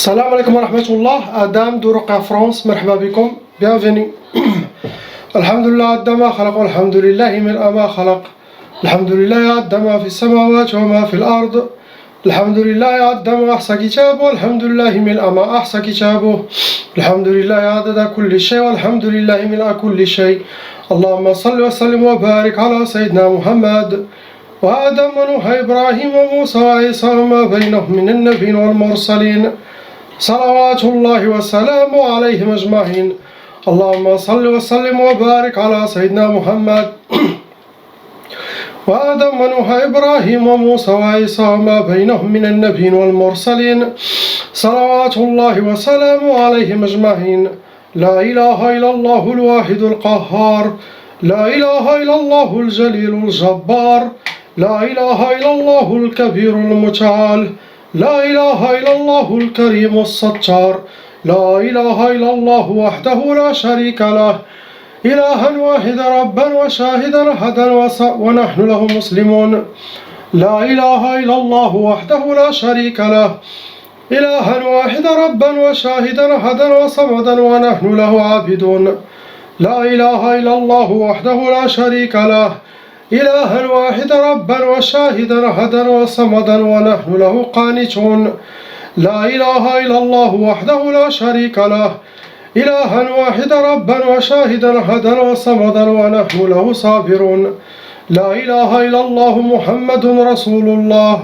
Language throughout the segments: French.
Salam alaikum wa rahmatullah, Adam de Ruqa France, marhaba bikum, bienvenue. Alhamdulillah, Adama khalaq, alhamdulillahi min ama khalaq. Alhamdulillah, Adama fi samawat wa ma fi al-ard. Alhamdulillah, Adama ahsa kitabu, alhamdulillahi min ama ahsa kitabu. Alhamdulillah, adada kulli shay, alhamdulillahi min kulli shay. Allahumma salli wa sallim wa barik ala Sayyidina Muhammad. وآدم ونوح إبراهيم وموسى وعيسى وما بينهم من النبيين والمرسلين صلوات الله وسلامه عليهم أجمعين. اللهم صل وسلم وبارك على سيدنا محمد وآدم ونوح إبراهيم وموسى وعيسى وما بينهم من النبيين والمرسلين صلوات الله وسلامه عليهم أجمعين. لا إله إلا الله الواحد القهار، لا إله إلا الله الجليل الجبار، لا إله إلا الله الكبير المتعال، لا إله إلا الله الكريم الستار، لا إله إلا الله وحده لا شريك له، إلها واحدا ربا وشاهدا أحدا ونحن له مسلمون. لا إله إلا الله وحده لا شريك له، إلها واحدا ربا وشاهدا أحدا وصمدا ونحن له عابدون. لا إله إلا الله وحده لا شريك له، إلها واحدا ربا وشاهدا أحدا وصمدا ونحن له قانتون. لا إله إلا الله وحده لا شريك له، إلها واحدا ربا وشاهدا أحدا وصمدا ونحن له صابرون. لا إله إلا الله محمد رسول الله.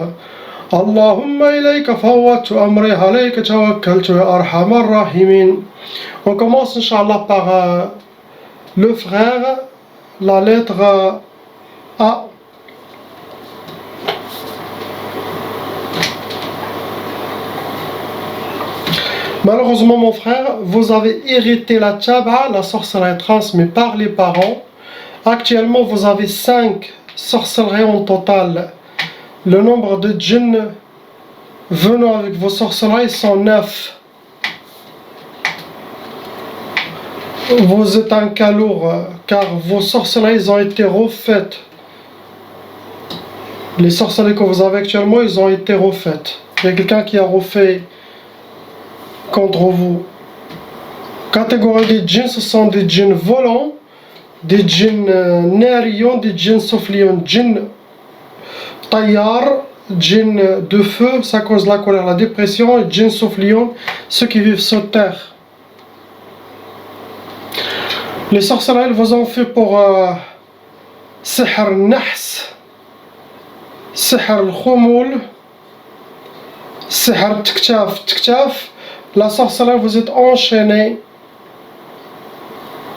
اللهم إليك فوضت أمري عليك توكلت يا أرحم الراحمين. On commence Inch'Allah par le frère, la lettre A. Malheureusement mon frère, vous avez hérité la tchaba, la sorcellerie transmise par les parents. Actuellement vous avez 5 sorcelleries en total. Le nombre de djinns venant avec vos sorcelleries sont 9. Vous êtes un cas lourd car vos sorcelleries ont été refaites. Les sorcelleries que vous avez actuellement, ils ont été refaites. Il y a quelqu'un qui a refait contre vous. Catégorie des djinns, ce sont des djinns volants, des djinns nérions, des djinns soufflions, djinns taillard, djinns de feu, ça cause la colère, la dépression, et djinns soufflions, ceux qui vivent sur terre. Les sorcelleries vous ont fait pour sihr al-nahs, sihr al-khumul, sihr al-tiktaf. La sorcellerie vous êtes enchaîné,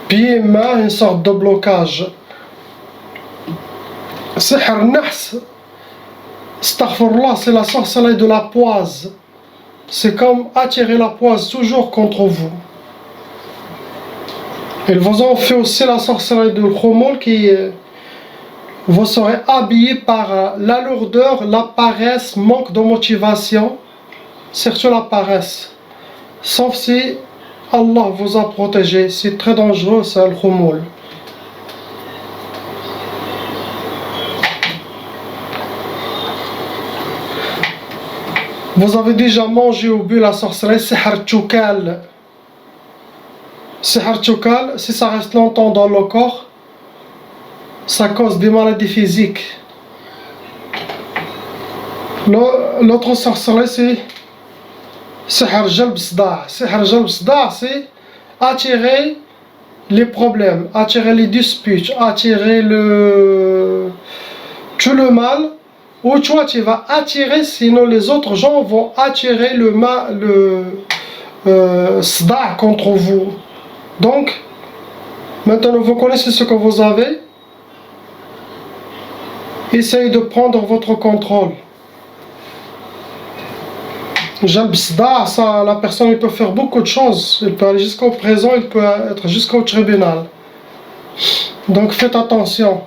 pieds, mains, une sorte de blocage. Sihr al-nahs, astaghfirullah, c'est la sorcellerie de la poise. C'est comme attirer la poise toujours contre vous. Ils vous ont fait aussi la sorcellerie de l'khumul qui vous serez habillé par la lourdeur, la paresse, manque de motivation, surtout la paresse. Sauf si Allah vous a protégé, c'est très dangereux, c'est le khumul. Vous avez déjà mangé ou bu la sorcellerie sihr chukal. Sihr chukal, si ça reste longtemps dans le corps, ça cause des maladies physiques. L'autre sorcellerie c'est sihr jalb sda'. Sihr jalb sda', c'est attirer les problèmes, attirer les disputes, attirer tout le mal, ou toi tu vas attirer, sinon les autres gens vont attirer le mal, sda' contre vous. Donc, maintenant vous connaissez ce que vous avez. Essayez de prendre votre contrôle. Jalb sda', ça, la personne il peut faire beaucoup de choses. Il peut aller jusqu'au présent, il peut être jusqu'au tribunal. Donc faites attention.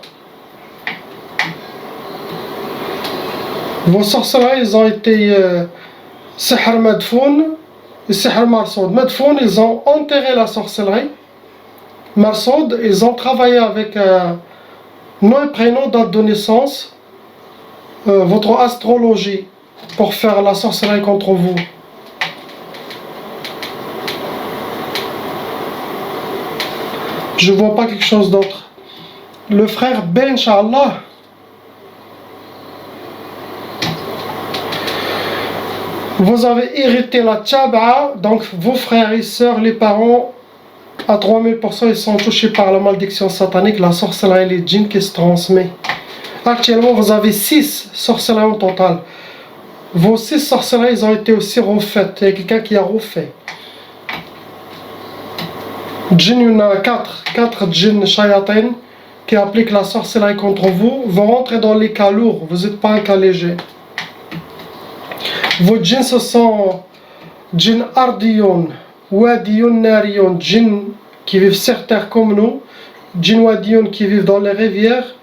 Vos sorcelleries, ils ont été sihr madfoun et sihr marsoud. Madfoun, ils ont enterré la sorcellerie. Marsoud, ils ont travaillé avec nom et prénom, date de naissance, votre astrologie, pour faire la sorcellerie contre vous. Je vois pas quelque chose d'autre. Le frère Ben, Inch'Allah. Vous avez hérité la tchab'a, donc vos frères et sœurs, les parents, à 3000%, ils sont touchés par la malédiction satanique, la sorcellerie et les djinns qui se transmet. Actuellement, vous avez 6 sorcelleries en total. Vos 6 sorcelleries, ils ont été aussi refaites. Il y a quelqu'un qui a refait. Djinn, il y en a 4 djinns shayatin qui appliquent la sorcellerie contre vous, vont rentrer dans les cas lourds. Vous n'êtes pas un cas léger. Vos djinns, ce sont djinns ardiyon, wadiyon, nariyon, djinns qui vivent sur terre comme nous, djinns wadiyon qui vivent dans les rivières,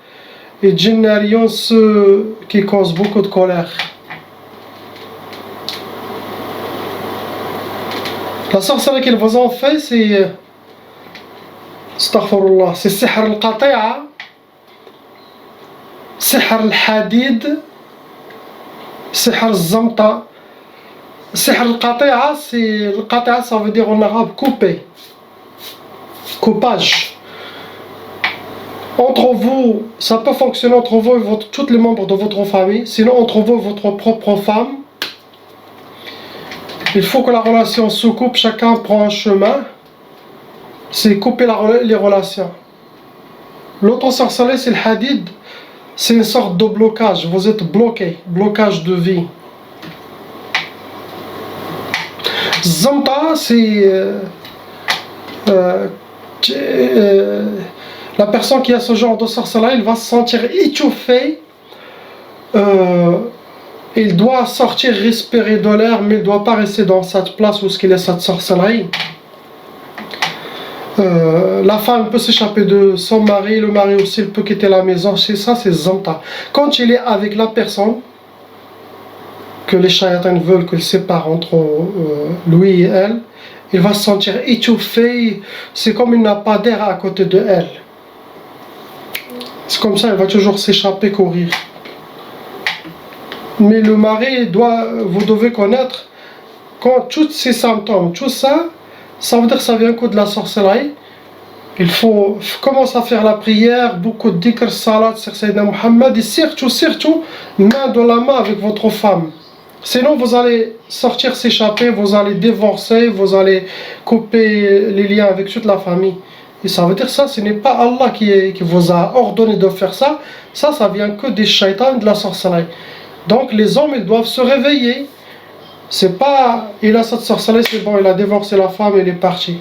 et djinns nariyon, ceux qui causent beaucoup de colère. La sorcellerie qu'ils vous ont fait, c'est astaghfirullah, c'est sihr al-qati'a, sihr al-hadid, sihr al-zamta. Sihr al-qati'a, ça veut dire en arabe couper, coupage. Entre vous, ça peut fonctionner entre vous et tous les membres de votre famille, sinon entre vous et votre propre femme. Il faut que la relation se coupe, chacun prend un chemin. C'est couper les relations. L'autre sorcellerie, c'est le hadid. C'est une sorte de blocage. Vous êtes bloqué, blocage de vie. Zamta, c'est la personne qui a ce genre de sorcellerie, il va se sentir étouffé. Il doit sortir, respirer de l'air, mais il ne doit pas rester dans cette place où il y a cette sorcellerie. La femme peut s'échapper de son mari, le mari aussi il peut quitter la maison. C'est ça, c'est Zamta. Quand il est avec la personne que les shayatans veulent qu'il sépare entre lui et elle, il va se sentir étouffé. C'est comme il n'a pas d'air à côté de elle. C'est comme ça, il va toujours s'échapper, courir. Mais le mari vous devez connaître, quand tous ces symptômes, tout ça, ça veut dire que ça vient que de la sorcellerie. Il faut commencer à faire la prière, beaucoup de dhikr, salat sur Sayyidina Muhammad, et surtout, main dans la main avec votre femme. Sinon, vous allez sortir, s'échapper, vous allez divorcer, vous allez couper les liens avec toute la famille. Et ça veut dire ça, ce n'est pas Allah qui vous a ordonné de faire ça. Ça vient que des shaitans, de la sorcellerie. Donc les hommes, ils doivent se réveiller. C'est pas, il a cette sorcellerie, c'est bon, il a divorcé la femme, il est parti.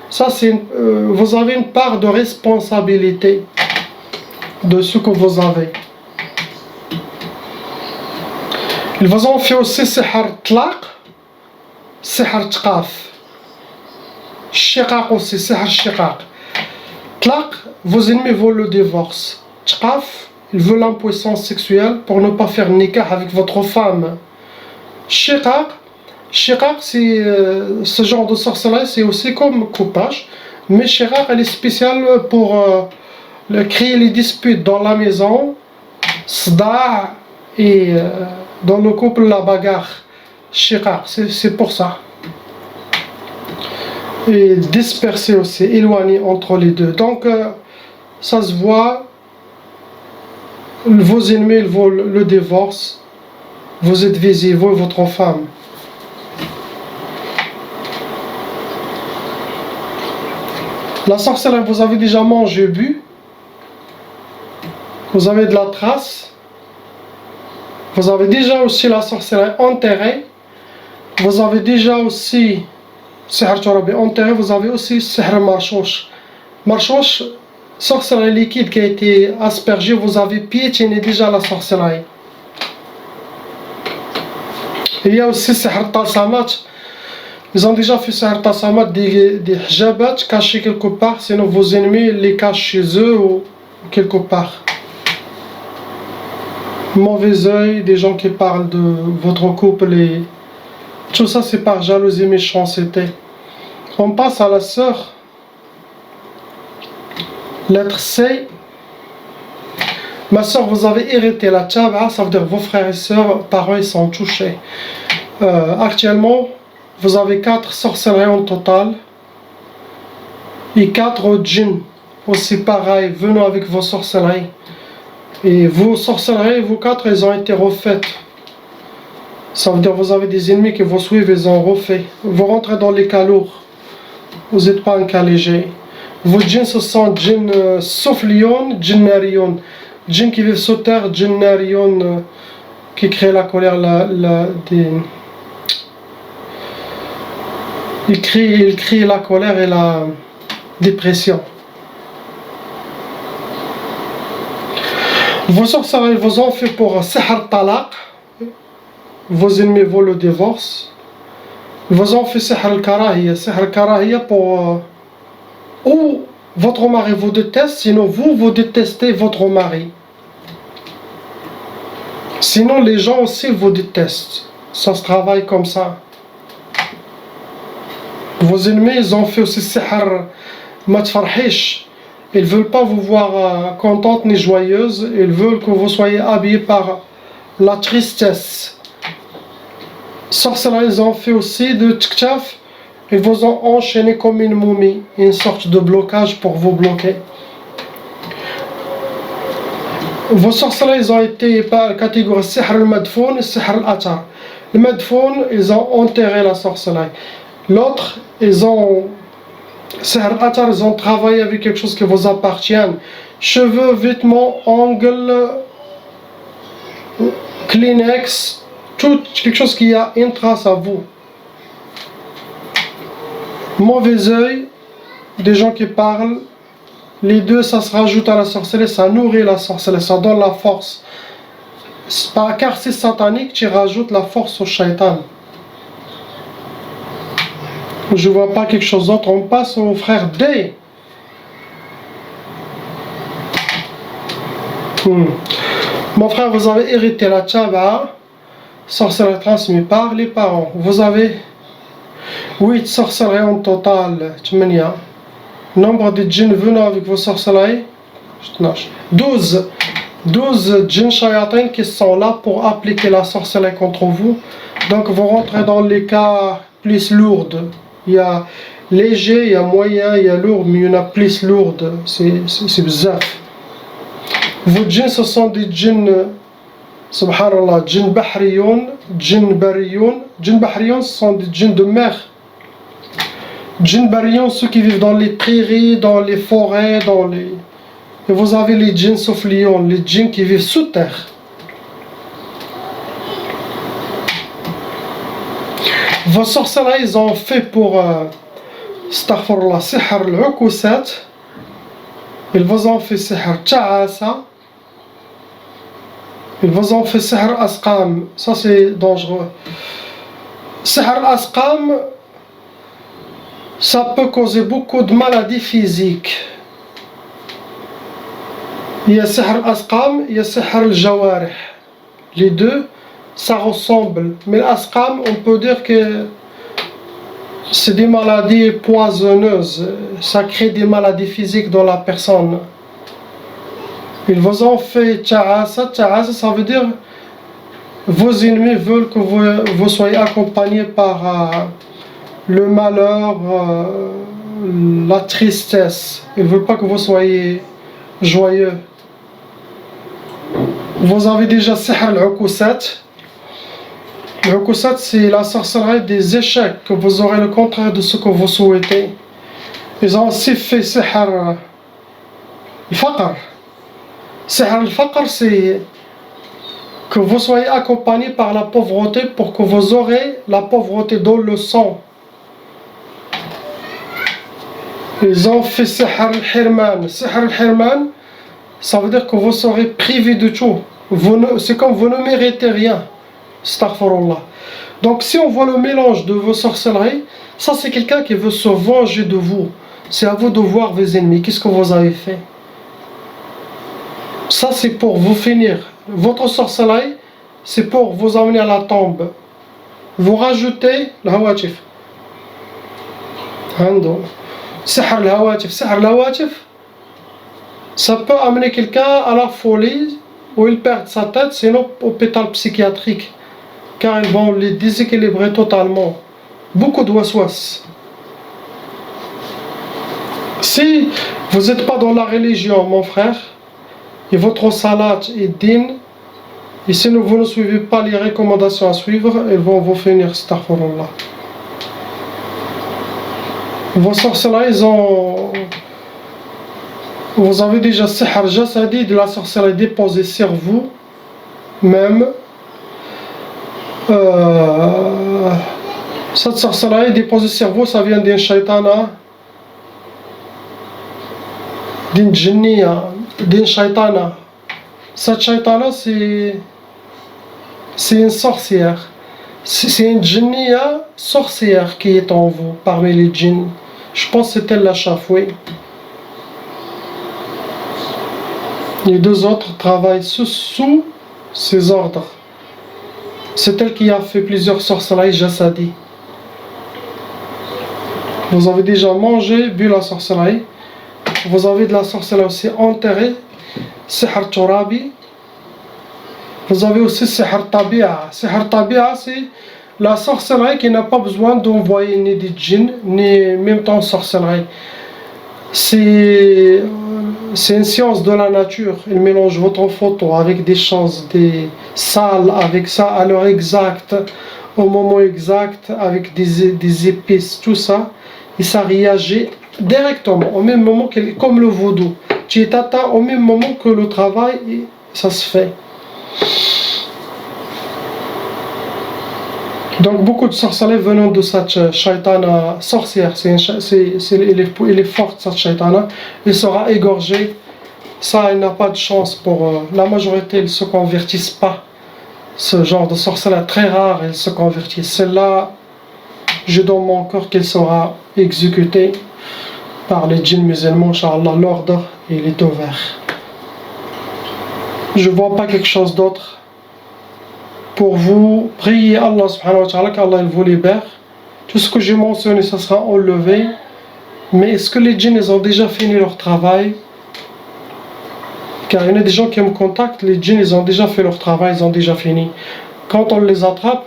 Ça, vous avez une part de responsabilité de ce que vous avez. Ils vous ont fait aussi sihr tlaq, sihr tqaf. Shiqaq aussi, sihr shiqaq. Tlaq, vos ennemis veulent le divorce. Tqaf, ils veulent l'impuissance sexuelle pour ne pas faire nikah avec votre femme. Shiqaq, c'est ce genre de sorcellerie, c'est aussi comme coupage. Mais shiqaq, elle est spéciale pour créer les disputes dans la maison, sda' et dans le couple la bagarre. Shiqaq, c'est pour ça. Et disperser aussi, éloigner entre les deux. Donc ça se voit, vos ennemis ils veulent le divorce, vous êtes visés, vous et votre femme. La sorcellerie, vous avez déjà mangé, bu, vous avez de la trace, vous avez déjà aussi la sorcellerie enterrée, vous avez déjà aussi sihr turabi enterré, vous avez aussi sihr marchouch. Marchouch, sorcellerie liquide qui a été aspergée, vous avez piétiné déjà la sorcellerie. Il y a aussi sihr tasamat. Ils ont déjà fait sihr tasamat, des hijabat cachés quelque part, sinon vos ennemis les cachent chez eux ou quelque part. Mauvais œil, des gens qui parlent de votre couple et tout ça c'est par jalousie, méchanceté. On passe à la sœur. Lettre C. Ma sœur, vous avez hérité la tchab'a, ça veut dire vos frères et sœurs, parents ils sont touchés. Actuellement, vous avez 4 sorcelleries en total et 4 djinns aussi pareil, venons avec vos sorcelleries. Et vos sorcelleries, vos quatre, elles ont été refaites. Ça veut dire que vous avez des ennemis qui vous suivent, ils ont refait. Vous rentrez dans les cas lourds. Vous n'êtes pas un cas léger. Vos djinns, ce sont djinns soufflion, djinnarion. Djinns qui vivent sous terre, djinnarion, qui créent la colère, il crie la colère et la dépression. Vos sorcelleries vous ont fait pour sihr talaq. Vos ennemis vous le divorce. Ils vous ont fait sihr al-karahiyya. Sihr al-karahiyya pour ou votre mari vous déteste, sinon vous détestez votre mari. Sinon les gens aussi vous détestent. Ça se travaille comme ça. Vos ennemis, ils ont fait aussi sihr ma tfarhish. Ils ne veulent pas vous voir contente ni joyeuse. Ils veulent que vous soyez habillés par la tristesse. Sorcelleries, ils ont fait aussi de tktaf. Ils vous ont enchaîné comme une momie, une sorte de blocage pour vous bloquer. Vos sorcelleries, ils ont été par catégorie sihr al-madfoun et sihr al-atar. Le madfoun, ils ont enterré la sorcellerie. L'autre, ils ont sihr al-atar, ils ont travaillé avec quelque chose qui vous appartient. Cheveux, vêtements, ongles, Kleenex, tout quelque chose qui a une trace à vous. Mauvais œil, des gens qui parlent, les deux ça se rajoute à la sorcellerie, ça nourrit la sorcellerie, ça donne la force. Car c'est satanique, tu rajoutes la force au shaitan. Je vois pas quelque chose d'autre, on passe au frère D. Mon frère, vous avez hérité la tchaba, sorcellerie transmise par les parents. Vous avez 8 sorcelleries en total, 8. Nombre de djinns venant avec vos sorcelleries, 12 djinns shayatin qui sont là pour appliquer la sorcellerie contre vous. Donc vous rentrez dans les cas plus lourds. Il y a léger, il y a moyen, il y a lourd, mais il y en a plus lourdes. C'est bizarre. Vos djinns, ce sont des djinns, subhanallah, djinns bahriyoun, djinns bariyoun. Djinns bahriyoun, ce sont des djinns de mer. Djinns bariyoun, ceux qui vivent dans les prairies, dans les forêts, Et vous avez les djinns souffliyoun, les djinns qui vivent sous terre. Vos sorcelleries, ils ont fait pour astaghfirullah, sihr al-ukusat. Ils vous ont fait sihr ta'asa. Ils vous ont fait sihr asqam. Ça c'est dangereux. Sihr asqam, ça peut causer beaucoup de maladies physiques. Il y a sihr asqam, il y a sihr al-jawarih. Les deux, ça ressemble. Mais l'asqam, on peut dire que c'est des maladies poisonneuses. Ça crée des maladies physiques dans la personne. Ils vous ont fait ta'asa. Ta'asa, ça veut dire vos ennemis veulent que vous soyez accompagnés par le malheur, la tristesse. Ils ne veulent pas que vous soyez joyeux. Vous avez déjà sihr al-ukusat. L'ukusat, c'est la sorcellerie des échecs, que vous aurez le contraire de ce que vous souhaitez. Ils ont aussi fait sihr al-faqr. Sihr al-faqr, c'est que vous soyez accompagné par la pauvreté pour que vous aurez la pauvreté dans le sang. Ils ont fait sihr al-hirman. Sihr al-hirman, ça veut dire que vous serez privé de tout. C'est comme vous ne méritez rien. Astaghfirullah. Donc si on voit le mélange de vos sorcelleries, ça c'est quelqu'un qui veut se venger de vous. C'est à vous de voir vos ennemis. Qu'est-ce que vous avez fait? Ça c'est pour vous finir. Votre sorcellerie, c'est pour vous emmener à la tombe. Vous rajoutez le hawatif. Sihr al-hawatif. Sihr al-hawatif, ça peut amener quelqu'un à la folie où il perd sa tête, sinon au hôpital psychiatrique. Car ils vont les déséquilibrer totalement. Beaucoup de waswas. Si Vous n'êtes pas dans la religion, mon frère, et votre salat est din, et si vous ne suivez pas les recommandations à suivre, elles vont vous finir, astaghfirullah. Vos sorcelleries, vous avez déjà sihr jasadi, de la sorcellerie déposée sur vous, même. Cette sorcellerie déposée sur vous, ça vient d'un shaitana, d'une jinniya, d'une shaitana. Cette shaitana, c'est une sorcière. C'est une jinniya sorcière qui est en vous, parmi les djinns. Je pense que c'est elle la chafouée. Les deux autres travaillent sous ses ordres. C'est elle qui a fait plusieurs sorcelleries jasadi. Vous avez déjà mangé, bu la sorcellerie. Vous avez de la sorcellerie aussi enterrée, sihr turabi. Vous avez aussi sihr tabi'a. Sihr tabi'a, c'est la sorcellerie qui n'a pas besoin d'envoyer ni des djinns, ni même temps sorcellerie. C'est une science de la nature. Il mélange votre photo avec des choses, des salles, avec ça à l'heure exacte, au moment exact, avec des épices, tout ça. Et ça réagit directement, au même moment, comme le vaudou. Tu es atteint au même moment que le travail, et ça se fait. Donc beaucoup de sorcelleries venant de cette shaitana sorcière, elle est forte cette shaitana, elle sera égorgée. Ça, elle n'a pas de chance pour la majorité, ils ne se convertissent pas. Ce genre de sorcellerie est très rare, elle se convertit. Celle-là, je donne mon corps qu'elle sera exécutée par les djinns musulmans, Inch'Allah, l'ordre il est ouvert. Je ne vois pas quelque chose d'autre. Pour vous, priez Allah subhanahu wa ta'ala qu'Allah vous libère. Tout ce que j'ai mentionné, ça sera enlevé. Mais est-ce que les djinns ils ont déjà fini leur travail? Car il y en a des gens qui me contactent, les djinns ils ont déjà fait leur travail, ils ont déjà fini. Quand on les attrape,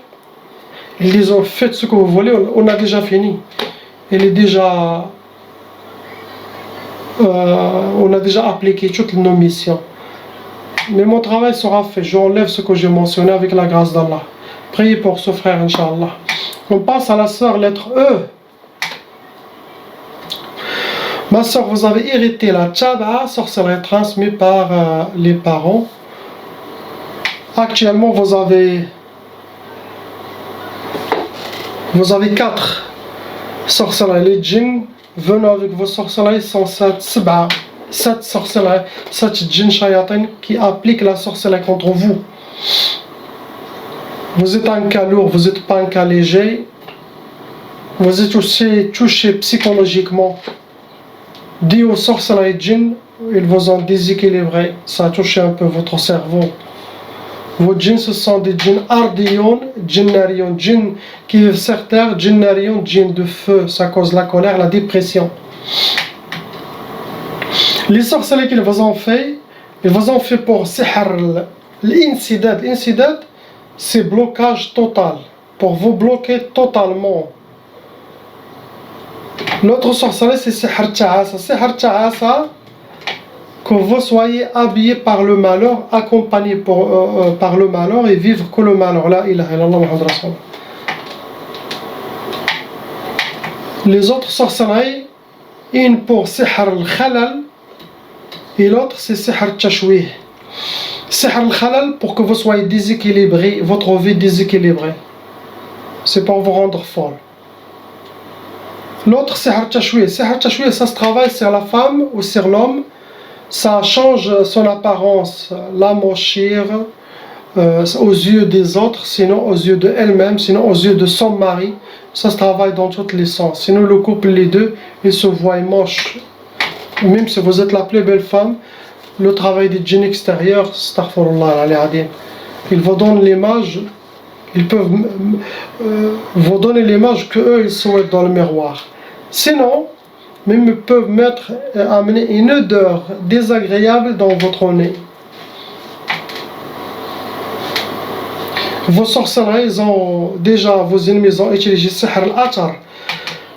ils disent faites ce que vous voulez, on a déjà fini. On a déjà appliqué toutes nos missions. Mais mon travail sera fait, j'enlève ce que j'ai mentionné avec la grâce d'Allah. Priez pour ce frère, Inch'Allah. On passe à la sœur, lettre E. Ma sœur, vous avez hérité la tchaba, sorcellerie transmise par les parents. Actuellement, vous avez 4 sorcelleries. Les djinns venant avec vos sorcelleries sont 7 sorcelleries, 7 djinns shayatin qui appliquent la sorcellerie contre vous. Vous êtes un cas lourd, vous n'êtes pas un cas léger. Vous êtes aussi touché psychologiquement. Dit aux sorcelleries djinns, ils vous ont déséquilibré. Ça a touché un peu votre cerveau. Vos djinns, ce sont des djinns ardiyon, djinnariyon, djinns qui vivent sur terre, djinnariyon, djinns de feu. Ça cause la colère, la dépression. Les sorcelleries qu'ils vous ont fait, ils vous ont fait pour sihr l'insidad. L'insidad, c'est blocage total. Pour vous bloquer totalement. L'autre sorcellerie, c'est sihr ta'asa. Sihr ta'asa, que vous soyez habillé par le malheur, accompagné par le malheur et vivre que le malheur. La ilaha illallah Muhammad Rasul. Les autres sorcelleries, une pour sihr al-khalal et l'autre c'est sihr tashwih. Sihr al-khalal pour que vous soyez déséquilibré, votre vie déséquilibrée. C'est pour vous rendre folle. L'autre sihr tashwih. Sihr tashwih, ça se travaille sur la femme ou sur l'homme. Ça change son apparence, la mochir aux yeux des autres, sinon aux yeux d'elle-même, sinon aux yeux de son mari. Ça se travaille dans tous les sens. Sinon le couple, les deux, ils se voient moches. Même si vous êtes la plus belle femme, le travail des djinns extérieurs, astaghfirullah al-azim, ils vous donnent l'image, ils peuvent vous donner l'image qu'eux ils souhaitent dans le miroir. Sinon, même ils peuvent amener une odeur désagréable dans votre nez. Vos sorcelleries, vos ennemis ont utilisé sihr al-atar.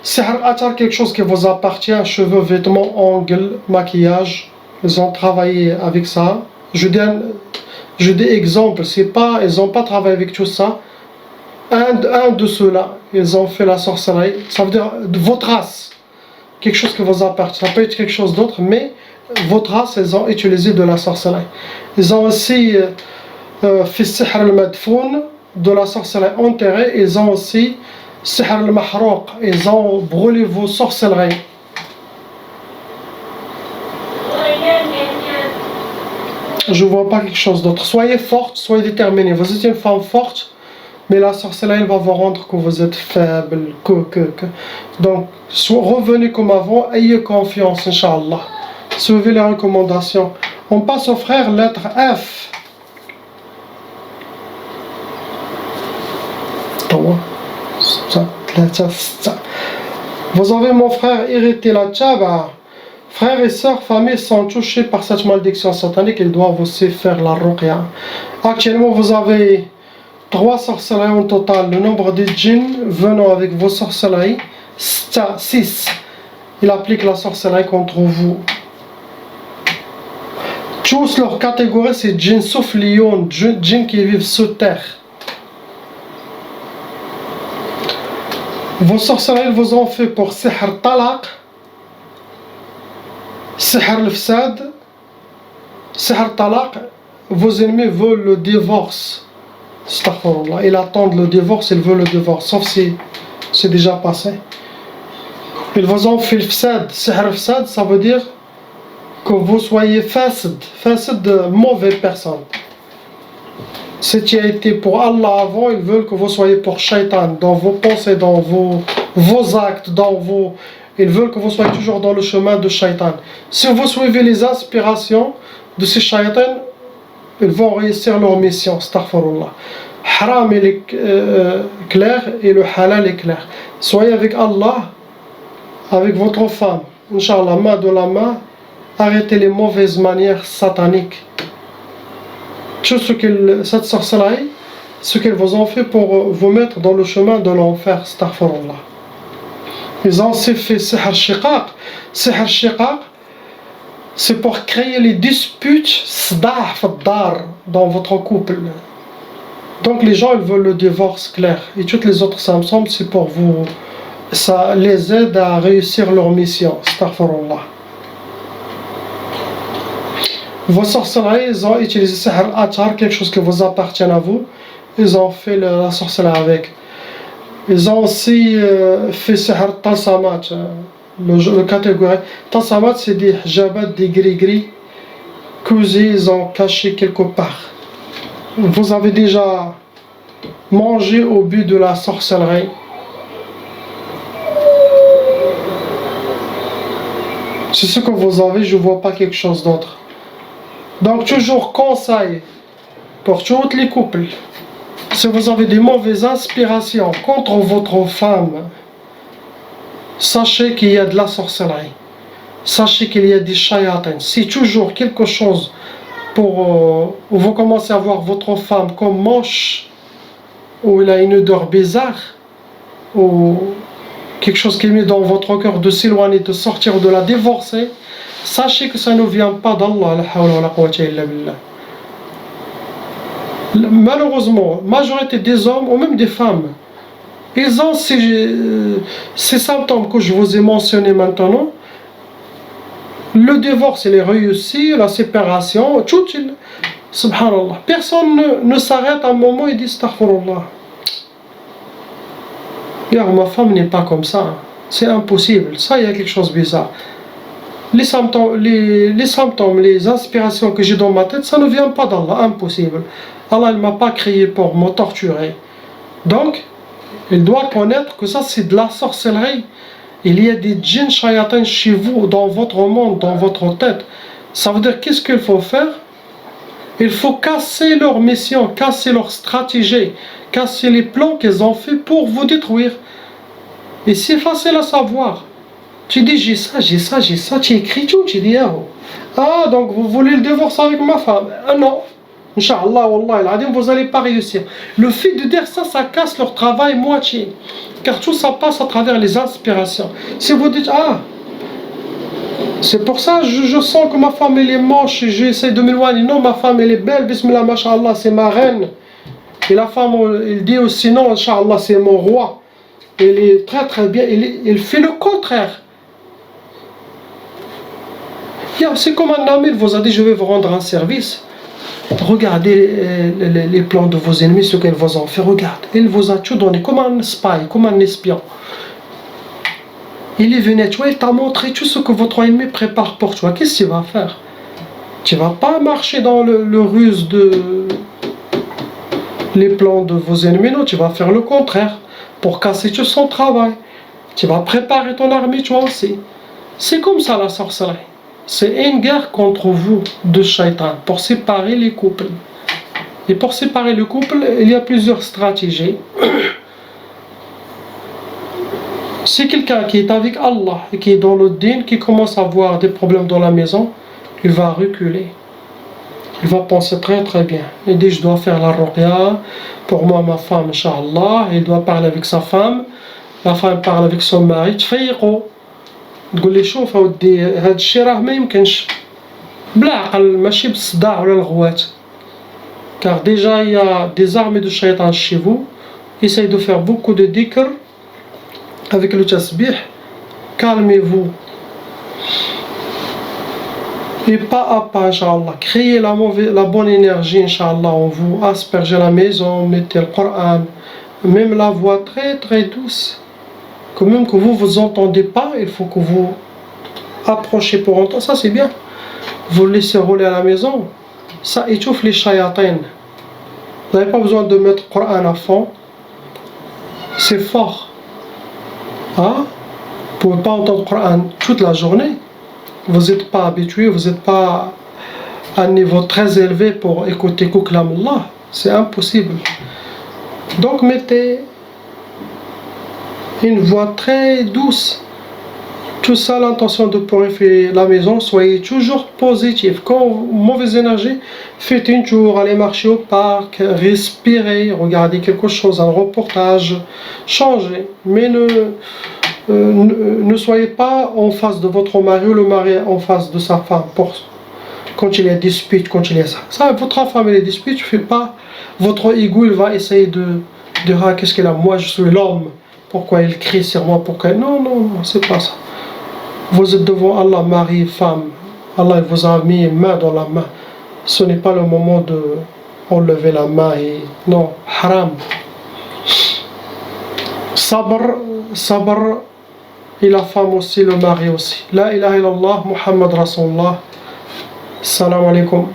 Sihr Atar, quelque chose qui vous appartient, cheveux, vêtements, ongles, maquillage. Ils ont travaillé avec ça. Je dis exemple, c'est pas, ils n'ont pas travaillé avec tout ça. Un de ceux-là, ils ont fait la sorcellerie. Ça veut dire votre race. Quelque chose qui vous appartient. Ça peut être quelque chose d'autre, mais votre race, ils ont utilisé de la sorcellerie. Ils ont aussi fait Sihr al-Madfoun, de la sorcellerie enterrée. Ils ont aussi Sihr al-Mahrouq, ils ont brûlé vos sorcelleries. Je ne vois pas quelque chose d'autre. Soyez forte, soyez déterminée. Vous êtes une femme forte, mais la sorcellerie va vous rendre que vous êtes faible. Donc, revenez comme avant, ayez confiance, Inch'Allah. Suivez les recommandations. On passe au frère, lettre F. Vous avez mon frère irrité la tchaba. Frères et sœurs, familles sont touchés par cette malédiction satanique. Ils doivent aussi faire la ruqya. Actuellement, vous avez 3 sorcelleries en total. Le nombre de djinns venant avec vos sorcelleries, 6. Il applique la sorcellerie contre vous. Tous leurs catégories, c'est djinns sauf lion, djinns qui vivent sous terre. Vos sorcelleries vous ont fait pour Sihr Talaq, Sihr al-Fsad, Sihr Talaq. Vos ennemis veulent le divorce. Astaghfirullah. Ils attendent le divorce, ils veulent le divorce, sauf si c'est déjà passé. Ils vous ont fait le Fsad. Sihr al-Fsad, ça veut dire que vous soyez fasid, de mauvaise personne. Ce qui a été pour Allah avant, ils veulent que vous soyez pour Shaitan, dans vos pensées, dans vos actes, ils veulent que vous soyez toujours dans le chemin de Shaitan. Si vous suivez les aspirations de ces Shaitans, ils vont réussir leur mission. Astaghfirullah. Haram est clair et le halal est clair. Soyez avec Allah, avec votre femme. Inch'Allah, main de la main, arrêtez les mauvaises manières sataniques. Tout cette sorcellerie, ce qu'ils vous ont fait pour vous mettre dans le chemin de l'enfer, astaghfirullah. Ils ont aussi fait Sihr Shiqaq. Sihr Shiqaq, c'est pour créer les disputes dans votre couple. Donc les gens ils veulent le divorce clair. Et toutes les autres symptômes, c'est pour vous. Ça les aide à réussir leur mission, astaghfirullah. Vos sorcelleries, ils ont utilisé Sihr Atar, quelque chose qui vous appartient à vous. Ils ont fait la sorcellerie avec. Ils ont aussi fait Sihr Talsamat, le catégorie. Talsamat, c'est des hijabats, des gris-gris, cousés, ils ont caché quelque part. Vous avez déjà mangé au but de la sorcellerie. C'est ce que vous avez, je ne vois pas quelque chose d'autre. Donc toujours conseil pour tous les couples, si vous avez des mauvaises inspirations contre votre femme, sachez qu'il y a de la sorcellerie, sachez qu'il y a des shayatins. Si toujours quelque chose pour vous commencez à voir votre femme comme moche, ou il a une odeur bizarre, ou quelque chose qui est mis dans votre cœur de s'éloigner, de sortir, de la divorcer, sachez que ça ne vient pas d'Allah. Malheureusement, la majorité des hommes, ou même des femmes, ils ont ces symptômes que je vous ai mentionnés maintenant. Le divorce, il est réussi, la séparation, tout, subhanallah. Personne ne s'arrête à un moment et dit astaghfirullah. Ma femme n'est pas comme ça, c'est impossible, ça il y a quelque chose de bizarre. Les symptômes, les inspirations que j'ai dans ma tête, ça ne vient pas d'Allah, impossible. Allah ne m'a pas créé pour me torturer. Donc, il doit connaître que ça c'est de la sorcellerie. Il y a des djinns shayatins chez vous, dans votre monde, dans votre tête. Ça veut dire qu'est-ce qu'il faut faire? Il faut casser leur mission, casser leur stratégie, casser les plans qu'ils ont fait pour vous détruire. Et c'est facile à savoir. Tu dis j'ai ça, tu écris tout, tu dis ah donc vous voulez le divorce avec ma femme? Ah non, Inch'Allah, Wallah, vous n'allez pas réussir. Le fait de dire ça, ça casse leur travail moitié. Car tout ça passe à travers les inspirations. Si vous dites, ah, c'est pour ça je sens que ma femme elle est moche et j'essaie de m'éloigner. Non, ma femme elle est belle, bismillah, masha'Allah, c'est ma reine. Et la femme, elle dit aussi, non, Inch'Allah, c'est mon roi. Elle est très très bien, elle fait le contraire. C'est comme un ami vous a dit, je vais vous rendre un service. Regardez les plans de vos ennemis, ce qu'elles vous ont fait. Regarde, il vous a tout donné, comme un spy, comme un espion. Il est venu, tu vois, il t'a montré tout ce que votre ennemi prépare pour toi. Qu'est-ce qu'il va faire? Tu ne vas pas marcher dans le ruse de les plans de vos ennemis, non, tu vas faire le contraire pour casser tout son travail. Tu vas préparer ton armée, toi aussi. C'est comme ça la sorcellerie. C'est une guerre contre vous, de Shaitan, pour séparer les couples. Et pour séparer le couple, il y a plusieurs stratégies. Si quelqu'un qui est avec Allah et qui est dans le din, qui commence à avoir des problèmes dans la maison, il va reculer. Il va penser très très bien. Il dit, je dois faire la ruqya pour moi, ma femme, Inch'Allah. Il doit parler avec sa femme. La femme parle avec son mari. تفيقوا تقول لي شوف اودي هاد الشيء راه ما يمكنش بالعقل ماشي بالصداع ولا الغوات. Car déjà il y a des armées de shaitan chez vous. Essayez de faire beaucoup de dhikr avec le tasbih. Calmez-vous. Et pas à pas, Inch'Allah. Créez la bonne énergie, Inch'Allah, en vous. Aspergez la maison, mettez le Coran. Même la voix très très douce. Que même que vous vous entendez pas, il faut que vous approchez pour entendre. Ça c'est bien. Vous le laissez rouler à la maison. Ça étouffe les shayatins. Vous n'avez pas besoin de mettre le Coran à fond. C'est fort. Hein? Vous ne pouvez pas entendre le Coran toute la journée. Vous n'êtes pas habitué, vous n'êtes pas à un niveau très élevé pour écouter Kuklam Allah. C'est impossible. Donc mettez une voix très douce. Tout ça, l'intention de purifier la maison. Soyez toujours positif. Quand mauvaise énergie, faites une tour, allez marcher au parc, respirez, regardez quelque chose, un reportage, changez. Mais ne soyez pas en face de votre mari ou le mari en face de sa femme. Quand il y a dispute, quand il y a ça. Ça, votre femme et les disputes, je ne fais pas. Votre ego, il va essayer de dire, ah, qu'est-ce qu'elle a? Moi, je suis l'homme. Pourquoi il crie sur moi? Pourquoi? Non, non, non, c'est pas ça. Vous êtes devant Allah, mari, femme. Allah il vous a mis une main dans la main. Ce n'est pas le moment de enlever la main et... Non, haram. Sabr, et la femme aussi, le mari aussi. La ilaha illallah, Muhammad Rasulullah. Salam alaikum.